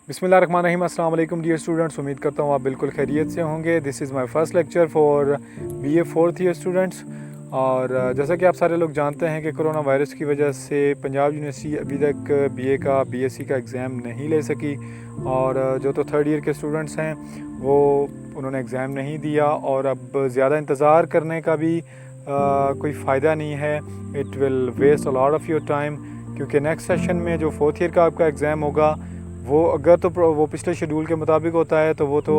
बिस्मिल्लाहिर्रहमानिर्रहीम। अस्सलाम वालेकुम डियर स्टूडेंट्स, उम्मीद करता हूँ आप बिल्कुल खैरियत से होंगे। This is my first lecture for BA fourth year students. और जैसा कि आप सारे लोग जानते हैं कि कोरोना वायरस की वजह से पंजाब यूनिवर्सिटी अभी तक बीए का बीएससी का एग्ज़ाम नहीं ले सकी। और जो तो थर्ड ईयर के स्टूडेंट्स हैं वो उन्होंने एग्ज़ाम नहीं दिया, और अब ज़्यादा इंतज़ार करने का भी कोई फ़ायदा नहीं है। It will waste a lot of your time, क्योंकि नेक्स्ट सेशन में जो फोर्थ ईयर का आपका एग्ज़ाम होगा वो अगर तो वो पिछले शेड्यूल के मुताबिक होता है तो वो तो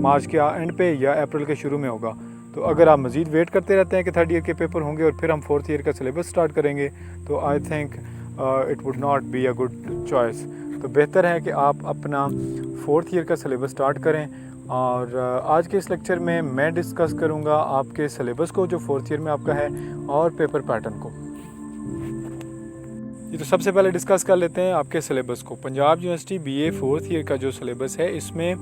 मार्च के एंड पे या अप्रैल के शुरू में होगा। तो अगर आप मज़ीद वेट करते रहते हैं कि थर्ड ईयर के पेपर होंगे और फिर हम फोर्थ ईयर का सिलेबस स्टार्ट करेंगे, तो I think it would not be a good choice. तो बेहतर है कि आप अपना फोर्थ ईयर का सिलेबस स्टार्ट करें। और आज के इस लेक्चर में मैं डिस्कस करूँगा आपके सिलेबस को जो फोर्थ ईयर में आपका है और पेपर पैटर्न को। ये तो सबसे पहले डिस्कस कर लेते हैं आपके सिलेबस को। Punjab university BA fourth year का जो सिलेबस है इसमें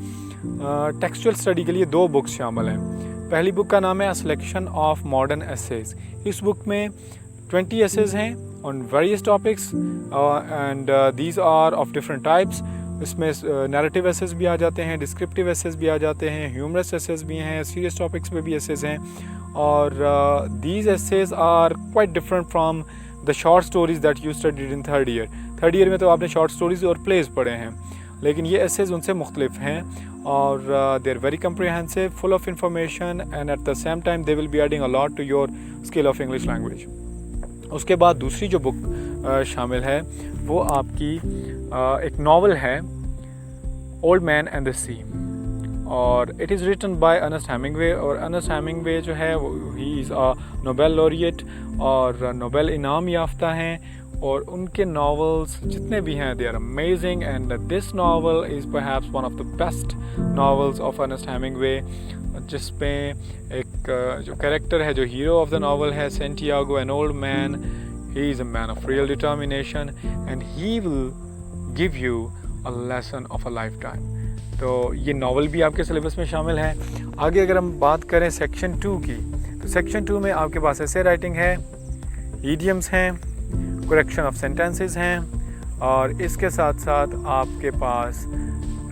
टेक्सचुअल स्टडी के लिए 2 बुक्स शामिल हैं। पहली बुक का नाम है सिलेक्शन ऑफ मॉडर्न एसेज। इस बुक में 20 एसेज हैं on various topics and these are of different types. इसमें नैरेटिव एसेज भी आ जाते हैं, डिस्क्रिप्टिव एसेज भी आ जाते हैं, ह्यूमरस एसेज भी हैं, सीरियस टॉपिक्स पे भी एसेज हैं। और these essays are quite different from the short stories that you studied in third year. Third year में तो आपने शॉर्ट स्टोरीज और प्लेस पढ़े हैं, लेकिन ये एसेज उनसे मुख्तलिफ हैं और they are very comprehensive, full of information and at the same time they will be adding a lot to your skill of English language. उसके बाद दूसरी जो बुक शामिल है वो आपकी एक नावल है, old man and the sea, और it is written by Ernest Hemingway. और अर्नेस्ट हेमिंगवे जो है he is a Nobel laureate और नोबेल इनाम याफ्ता हैं, और उनके नावल्स जितने भी हैं they are amazing. And this novel is perhaps one of the best novels of Ernest Hemingway, जिसमें एक जो कैरेक्टर है, जो हीरो ऑफ द नावल है Santiago, an old man. He is a man of real determination and he will give you a lesson of a life time. तो ये novel भी आपके सिलेबस में शामिल है। आगे अगर हम बात करें सेक्शन 2 की, तो सेक्शन 2 में आपके पास ऐसे राइटिंग है, ईडियम्स हैं, करेक्शन ऑफ सेंटेंसेस हैं, और इसके साथ साथ आपके पास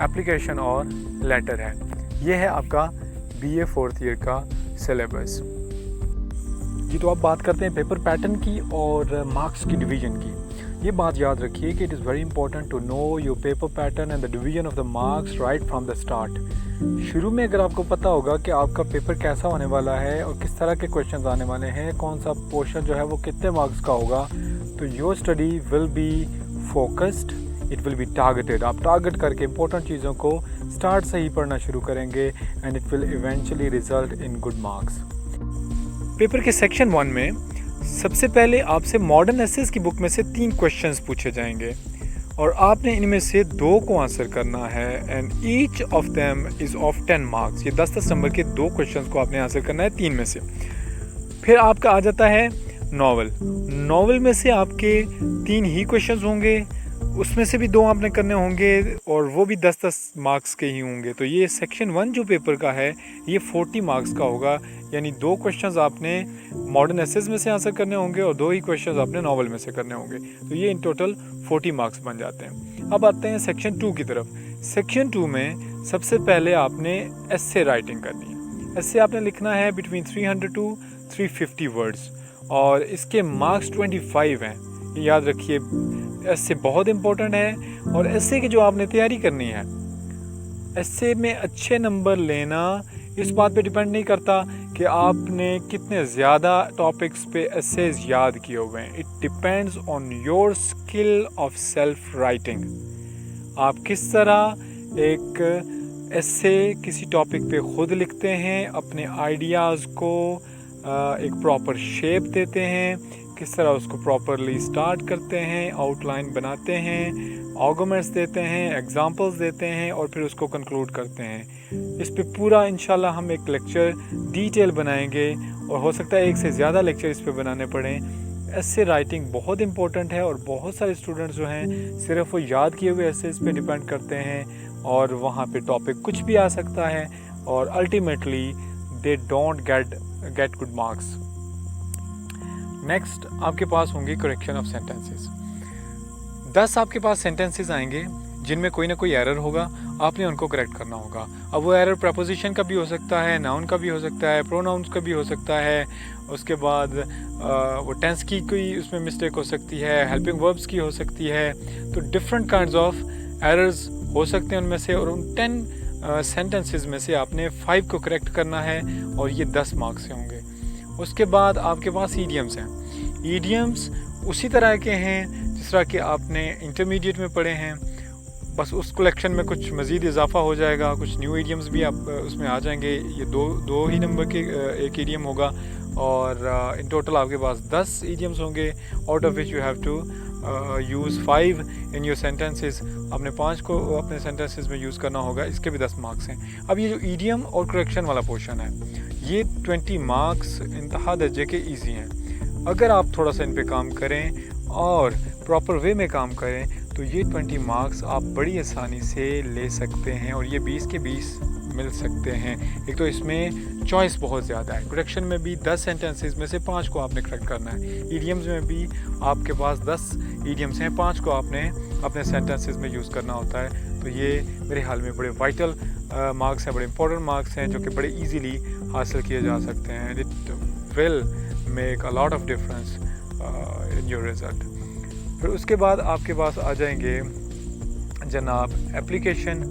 एप्लीकेशन और लेटर है। ये है आपका बीए फोर्थ ईयर का सिलेबस। जी, तो अब बात करते हैं पेपर पैटर्न की और मार्क्स की डिवीज़न की। ये बात याद रखिए कि it is very important to know your paper pattern and the division of the marks right from the start. शुरू में अगर आपको पता होगा कि आपका पेपर कैसा होने वाला है और किस तरह के क्वेश्चंस आने वाले हैं, कौन सा पोर्शन जो है वो कितने मार्क्स का होगा, तो your study will be focused, it will be targeted. आप टारगेट करके इंपॉर्टेंट चीज़ों को स्टार्ट से ही पढ़ना शुरू करेंगे and it will eventually result in good marks. Paper के सेक्शन 1 में सबसे पहले आपसे मॉडर्न एसेज की बुक में से 3 क्वेश्चंस पूछे जाएंगे और आपने इनमें से 2 को आंसर करना है and each of them is of 10 marks. ये 10-10 नंबर के 2 क्वेश्चंस को आपने आंसर करना है 3 में से। फिर आपका आ जाता है नावल। नावल में से आपके 3 ही क्वेश्चंस होंगे, उसमें से भी 2 आपने करने होंगे और वो भी 10-10 मार्क्स के ही होंगे। तो ये सेक्शन 1 जो पेपर का है ये 40 मार्क्स का होगा, यानी 2 क्वेश्चंस आपने मॉडर्न एसेज में से आंसर करने होंगे और 2 ही क्वेश्चंस आपने नावल में से करने होंगे। तो ये इन टोटल 40 मार्क्स बन जाते हैं। अब आते हैं सेक्शन 2 की तरफ। सेक्शन 2 में सबसे पहले आपने एस्से राइटिंग करनी है। एस्से आपने लिखना है बिटवीन 300 टू 350 वर्ड्स और इसके मार्क्स 25 हैं। याद रखिए, एस्से बहुत इंपॉर्टेंट है और एस्से की जो आपने तैयारी करनी है, एस्से में अच्छे नंबर लेना इस बात पे डिपेंड नहीं करता कि आपने कितने ज़्यादा टॉपिक्स पे एस्सेज याद किए हुए हैं। It depends on your skill of self writing. आप किस तरह एक एस्से किसी टॉपिक पे खुद लिखते हैं, अपने आइडियाज़ को एक प्रॉपर शेप देते हैं, किस तरह उसको प्रॉपरली स्टार्ट करते हैं, आउटलाइन बनाते हैं, आर्गुमेंट्स देते हैं, एग्जांपल्स देते हैं और फिर उसको कंक्लूड करते हैं। इस पे पूरा इंशाल्लाह हम एक लेक्चर डिटेल बनाएंगे और हो सकता है एक से ज़्यादा लेक्चर इस पे बनाने पड़ें। एस्से राइटिंग बहुत इंपॉर्टेंट है और बहुत सारे स्टूडेंट्स जो हैं सिर्फ वो याद किए हुए एस्सेज पे डिपेंड करते हैं और वहाँ पे टॉपिक कुछ भी आ सकता है और ultimately they don't get good marks. Next आपके पास होंगे करेक्शन ऑफ सेंटेंसेस। 10 आपके पास सेंटेंसेस आएंगे जिनमें कोई ना कोई एरर होगा, आपने उनको करेक्ट करना होगा। अब वो एरर प्रपोजिशन का भी हो सकता है, नाउन का भी हो सकता है, प्रोनाउंस का भी हो सकता है, उसके बाद वो टेंस की कोई उसमें मिस्टेक हो सकती है, हेल्पिंग वर्ब्स की हो सकती है। तो डिफरेंट काइंड्स ऑफ एरर्स हो सकते हैं उनमें से, और उन 10 सेंटेंसेस में से आपने 5 को करेक्ट करना है और ये 10 मार्क्स से होंगे। उसके बाद आपके पास ईडियम्स हैं। ईडियम्स उसी तरह के हैं जिस तरह के आपने इंटरमीडिएट में पढ़े हैं, बस उस कलेक्शन में कुछ मज़ीद इजाफा हो जाएगा, कुछ न्यू ईडियम्स भी आप उसमें आ जाएंगे। ये दो ही नंबर के एक ईडियम होगा, और इन टोटल आपके पास 10 ईडियम्स होंगे, out of which you have to use 5 in your sentences. आपने 5 को अपने सेंटेंसेस में यूज़ करना होगा, इसके भी 10 मार्क्स हैं। अब ये जो ईडियम और करेक्शन वाला पोर्शन है, ये 20 मार्क्स इंतहा दर्जे के ईजी हैं। अगर आप थोड़ा सा इन पे काम करें और प्रॉपर वे में काम करें तो ये 20 मार्क्स आप बड़ी आसानी से ले सकते हैं, और ये 20 के 20 मिल सकते हैं। एक तो इसमें चॉइस बहुत ज़्यादा है। करेक्शन में भी 10 सेंटेंसेस में से 5 को आपने करेक्ट करना है। ईडियम्स में भी आपके पास 10 ईडियम्स हैं, 5 को आपने अपने सेंटेंसेस में यूज़ करना होता है। तो ये मेरे ख्याल में बड़े वाइटल मार्क्स हैं, बड़े इंपॉर्टेंट मार्क्स हैं, जो कि बड़े ईजीली हासिल किए जा सकते हैं। It will make a lot of difference in your result. फिर उसके बाद आपके पास आ जाएंगे जनाब एप्लीकेशन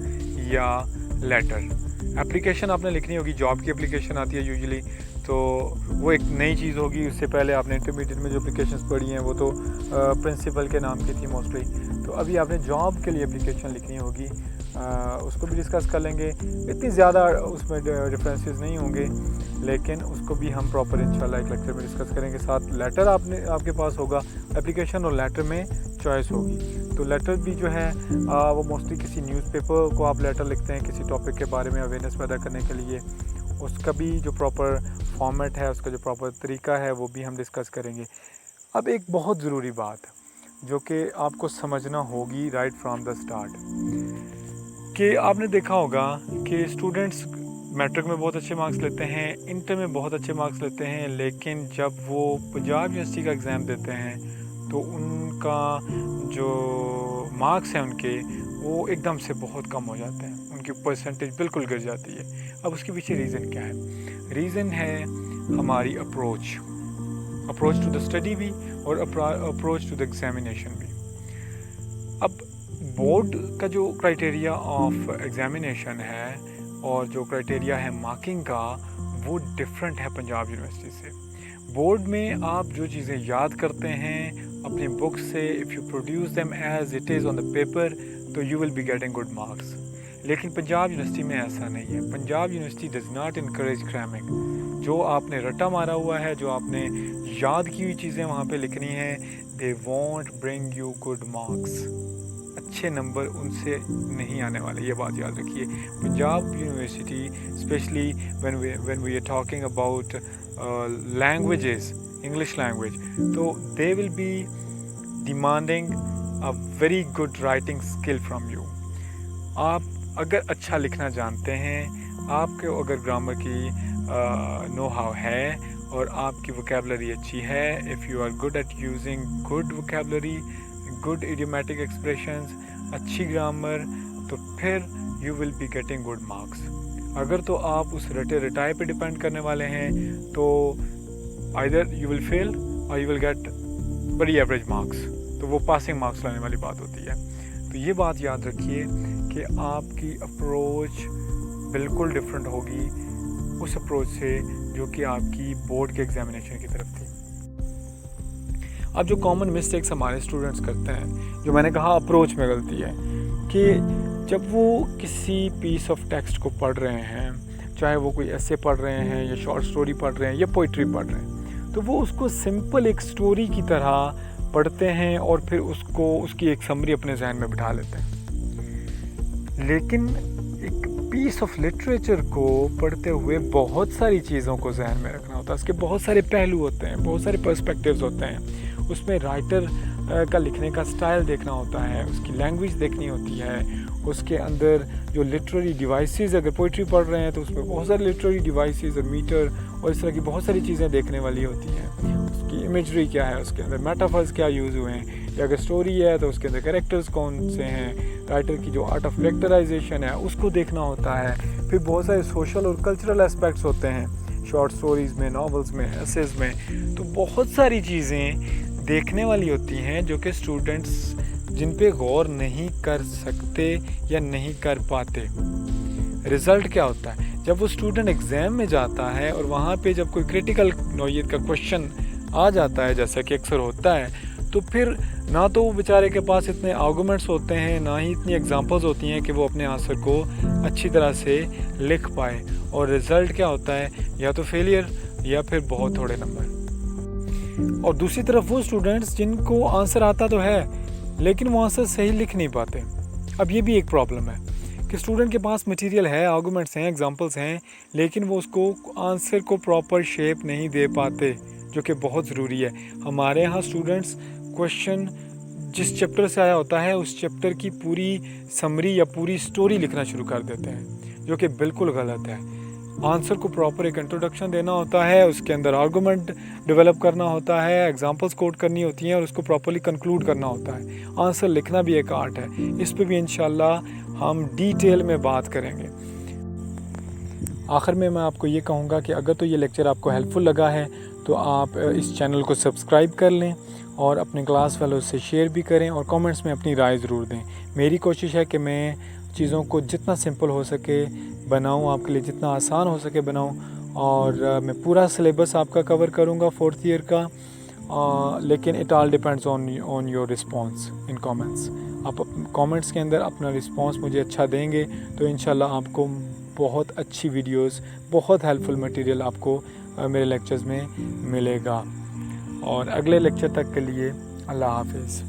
या लेटर। एप्लीकेशन आपने लिखनी होगी, जॉब की एप्लीकेशन आती है यूजुअली, तो वो एक नई चीज़ होगी। उससे पहले आपने इंटरमीडिएट में जो एप्लीकेशंस पढ़ी हैं वो तो प्रिंसिपल के नाम की थी मोस्टली। तो अभी आपने जॉब के लिए एप्लीकेशन लिखनी होगी, उसको भी डिस्कस कर लेंगे। इतनी ज़्यादा उसमें डिफरेंसेस नहीं होंगे, लेकिन उसको भी हम प्रॉपर इंशाल्लाह एक लेक्चर में डिस्कस करेंगे। साथ लेटर आपके पास होगा। एप्लीकेशन और लेटर में चॉइस होगी। तो लेटर भी जो है वो मोस्टली किसी न्यूज़पेपर को आप लेटर लिखते हैं किसी टॉपिक के बारे में अवेयरनेस पैदा करने के लिए। उसका भी जो प्रॉपर फॉर्मेट है, उसका जो प्रॉपर तरीका है, वो भी हम डिस्कस करेंगे। अब एक बहुत ज़रूरी बात जो कि आपको समझना होगी राइट फ्रॉम द स्टार्ट, कि आपने देखा होगा कि स्टूडेंट्स मैट्रिक में बहुत अच्छे मार्क्स लेते हैं, इंटर में बहुत अच्छे मार्क्स लेते हैं, लेकिन जब वो पंजाब यूनिवर्सिटी का एग्ज़ाम देते हैं तो उनका जो मार्क्स हैं उनके वो एकदम से बहुत कम हो जाते हैं, उनकी परसेंटेज बिल्कुल गिर जाती है। अब उसके पीछे रीज़न क्या है? रीज़न है हमारी अप्रोच टू द स्टडी भी और अप्रोच टू द एग्ज़ामिनेशन भी। अब बोर्ड का जो क्राइटेरिया ऑफ एग्ज़ामिनेशन है और जो क्राइटेरिया है मार्किंग का, वो डिफरेंट है पंजाब यूनिवर्सिटी से। बोर्ड में आप जो चीज़ें याद करते हैं अपनी बुक से, if you produce them as it is on the paper, तो you will be getting good marks. लेकिन पंजाब यूनिवर्सिटी में ऐसा नहीं है। Punjab university does not encourage cramming. जो आपने रट्टा मारा हुआ है, जो आपने याद की हुई चीज़ें वहाँ पे लिखनी है, they won't bring you good marks. अच्छे नंबर उनसे नहीं आने वाले, ये बात याद रखिए। Punjab university specially when we are talking about languages, English language, तो they will be demanding a very good writing skill from you. आप अगर अच्छा लिखना जानते हैं, आपके अगर ग्रामर की नो हाउ है और आपकी वोकैबुलरी अच्छी है, if you are good at using good vocabulary, good idiomatic expressions, अच्छी ग्रामर, तो फिर you will be getting good marks. अगर तो आप उस रटाई पे डिपेंड करने वाले हैं तो आइदर यू विल फेल और यू विल गेट बड़ी एवरेज मार्क्स, तो वो पासिंग मार्क्स लाने वाली बात होती है। तो ये बात याद रखिए कि आपकी अप्रोच बिल्कुल डिफरेंट होगी उस अप्रोच से जो कि आपकी बोर्ड के एग्जामिनेशन की तरफ थी। अब जो कॉमन मिस्टेक्स हमारे स्टूडेंट्स करते हैं, जो मैंने कहा अप्रोच में गलती है, कि जब वो किसी पीस ऑफ टेक्स्ट को पढ़ रहे हैं, चाहे वो कोई ऐसे पढ़ रहे हैं या शॉर्ट स्टोरी पढ़ रहे हैं या पोइट्री पढ़ रहे हैं, तो वो उसको सिंपल एक स्टोरी की तरह पढ़ते हैं और फिर उसकी एक समरी अपने जहन में बिठा लेते हैं। लेकिन एक पीस ऑफ लिटरेचर को पढ़ते हुए बहुत सारी चीज़ों को जहन में रखना होता है। उसके बहुत सारे पहलू होते हैं, बहुत सारे पर्सपेक्टिव्स होते हैं। उसमें राइटर का लिखने का स्टाइल देखना होता है, उसकी लैंग्वेज देखनी होती है, उसके अंदर जो लिटरेरी डिवाइसेस, अगर पोइट्री पढ़ रहे हैं तो उसमें बहुत सारे लिटरेरी डिवाइसेस और मीटर और इस तरह की बहुत सारी चीज़ें देखने वाली होती हैं। उसकी इमेजरी क्या है, उसके अंदर मेटाफर्स क्या यूज़ हुए हैं, या अगर स्टोरी है तो उसके अंदर कैरेक्टर्स कौन से हैं, राइटर की जो आर्ट ऑफ कैरेक्टराइजेशन है उसको देखना होता है। फिर बहुत सारे सोशल और कल्चरल एस्पेक्ट्स होते हैं शॉर्ट स्टोरीज़ में, नॉवेल्स में, एसेज में। तो बहुत सारी चीज़ें देखने वाली होती हैं जो कि स्टूडेंट्स जिन पे गौर नहीं कर सकते या नहीं कर पाते। रिज़ल्ट क्या होता है, जब वो स्टूडेंट एग्ज़ाम में जाता है और वहाँ पे जब कोई क्रिटिकल नौइयत का क्वेश्चन आ जाता है, जैसा कि अक्सर होता है, तो फिर ना तो वो बेचारे के पास इतने आर्गूमेंट्स होते हैं, ना ही इतनी एग्जांपल्स होती हैं कि वो अपने आंसर को अच्छी तरह से लिख पाए। और रिज़ल्ट क्या होता है, या तो फेलियर या फिर बहुत थोड़े नंबर। और दूसरी तरफ वो स्टूडेंट्स जिनको आंसर आता तो है लेकिन वो आंसर सही लिख नहीं पाते। अब ये भी एक प्रॉब्लम है कि स्टूडेंट के पास मटेरियल है, आर्गूमेंट्स हैं, एग्जांपल्स हैं, लेकिन वो उसको आंसर को प्रॉपर शेप नहीं दे पाते, जो कि बहुत ज़रूरी है। हमारे यहाँ स्टूडेंट्स क्वेश्चन जिस चैप्टर से आया होता है उस चैप्टर की पूरी समरी या पूरी स्टोरी लिखना शुरू कर देते हैं, जो कि बिल्कुल गलत है। आंसर को प्रॉपर एक इंट्रोडक्शन देना होता है, उसके अंदर आर्गूमेंट डेवलप करना होता है, एग्जांपल्स कोट करनी होती हैं और उसको प्रॉपरली कंक्लूड करना होता है। आंसर लिखना भी एक आर्ट है, इस पे भी इंशाल्लाह हम डिटेल में बात करेंगे। आखिर में मैं आपको ये कहूँगा कि अगर तो ये लेक्चर आपको हेल्पफुल लगा है तो आप इस चैनल को सब्सक्राइब कर लें और अपने क्लास वालों से शेयर भी करें और कमेंट्स में अपनी राय ज़रूर दें। मेरी कोशिश है कि मैं चीज़ों को जितना सिंपल हो सके बनाऊं, आपके लिए जितना आसान हो सके बनाऊं, और मैं पूरा सिलेबस आपका कवर करूंगा 4th ईयर का। लेकिन it all depends on your response in comments. आप कमेंट्स के अंदर अपना रिस्पांस मुझे अच्छा देंगे तो इंशाल्लाह आपको बहुत अच्छी वीडियोस, बहुत हेल्पफुल मटेरियल आपको मेरे लेक्चर्स में मिलेगा। और अगले लेक्चर तक के लिए अल्लाह हाफिज़।